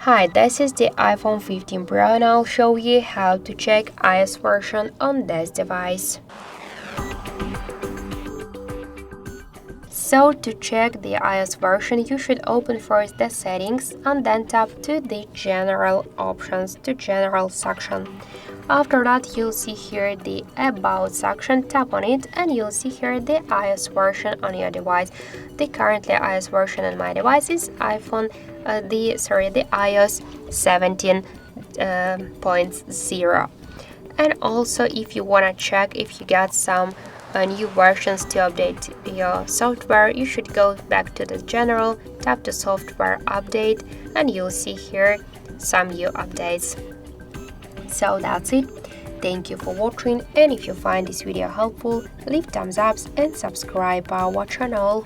Hi, this is the iPhone 15 Pro and I'll show you how to check iOS version on this device. So to check the iOS version, you should open first the settings and then tap to the general options to general section. After that, you'll see here the About section, tap on it and you'll see here the iOS version on your device. The currently iOS version on my device is the iOS 17.0. And also, if you want to check if you got some new versions to update your software, you should go back to the general, tap the software update, and you'll see here some new updates. So that's it. Thank you for watching, and if you find this video helpful, leave thumbs up and subscribe our channel.